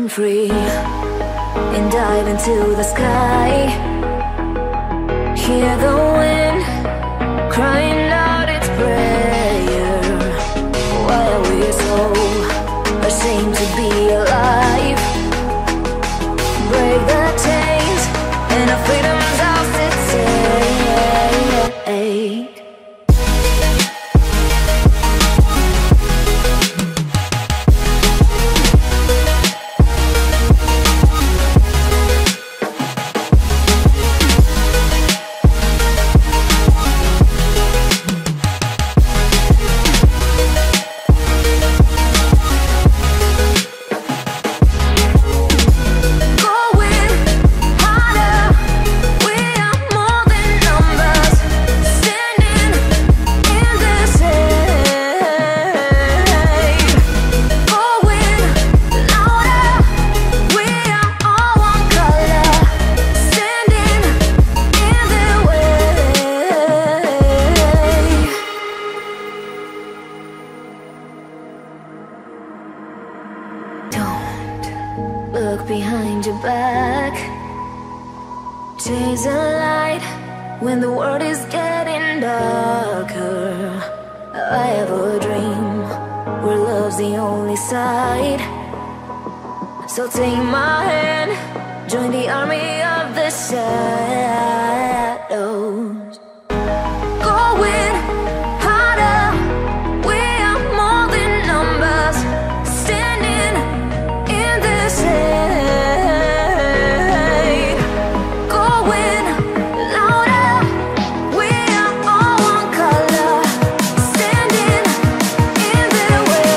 run free and dive into the sky. Hear the wind crying out its prayer. Why are we so ashamed to be alive? Break the chains and our freedom's ours to take. Look behind your back. Chase a light when the world is getting darker. I have a dream where love's the only side. So take my hand, join the army of the shadows. Going harder, we are more than numbers. Standing in the shade, going louder. We are all one color, standing in the way.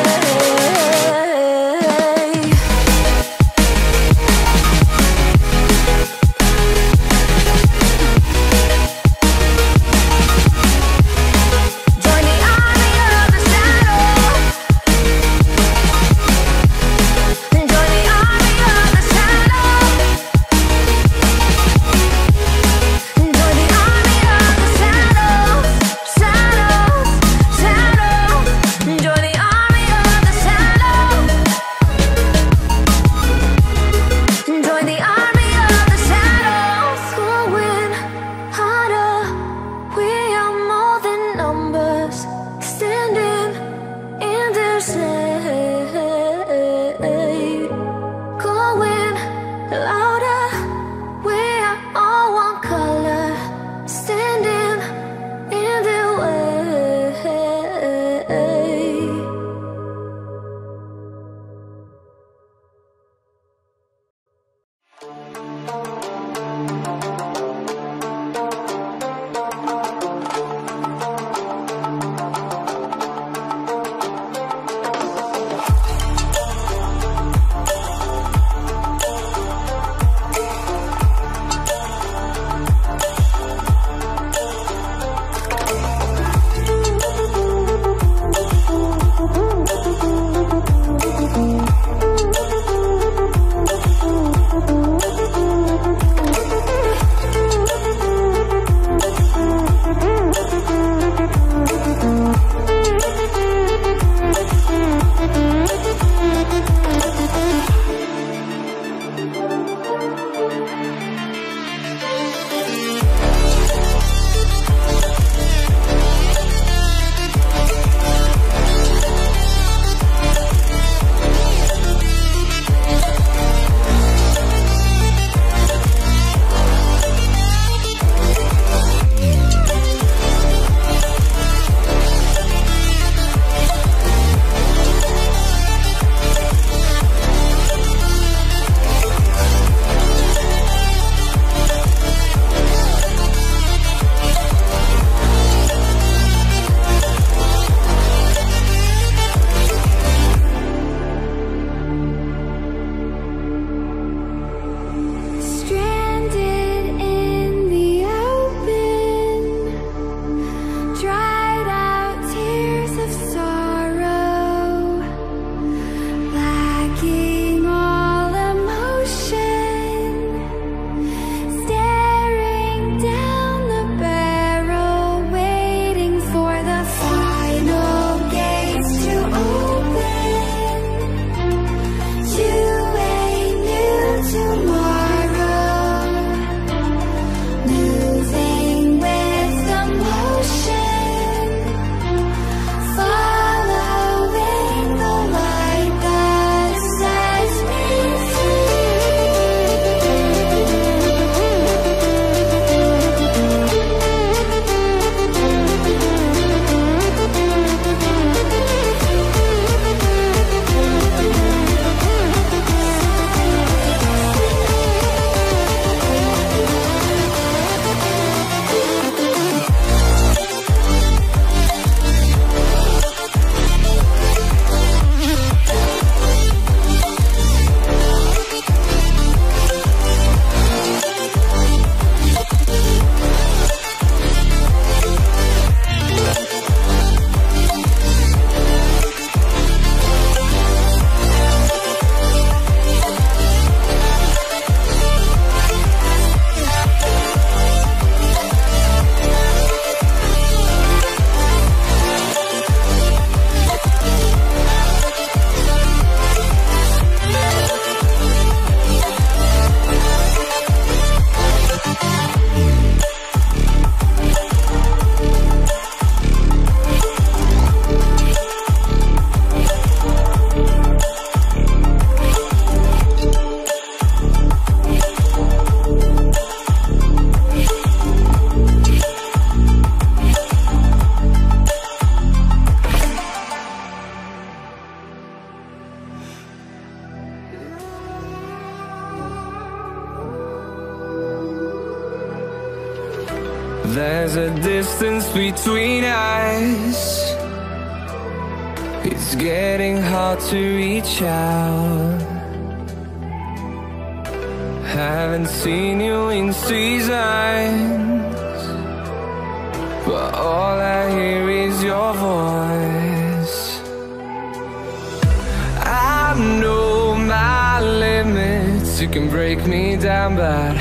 There's a distance between us. It's getting hard to reach out. Haven't seen you in seasons, but all I hear is your voice. I know my limits, you can break me down, but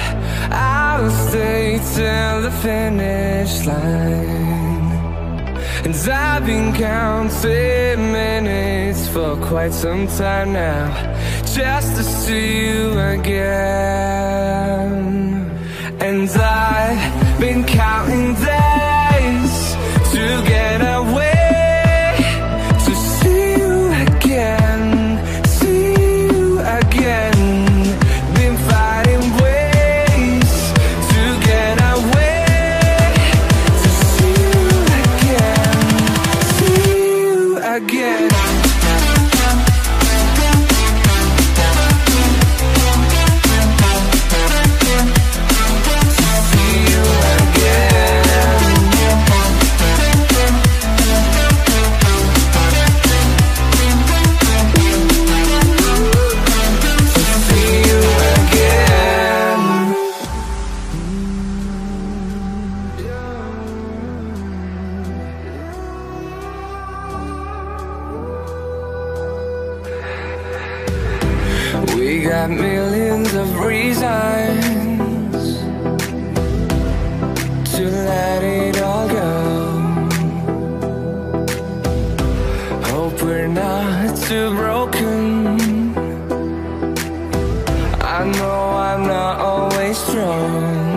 I'll stay till the finish line. And I've been counting minutes for quite some time now, just to see you again. And I've been counting days to get away, to see you again, see you again. Been finding ways to get away, to see you again, see you again. We got millions of reasons to let it all go. Hope we're not too broken. I know I'm not always strong,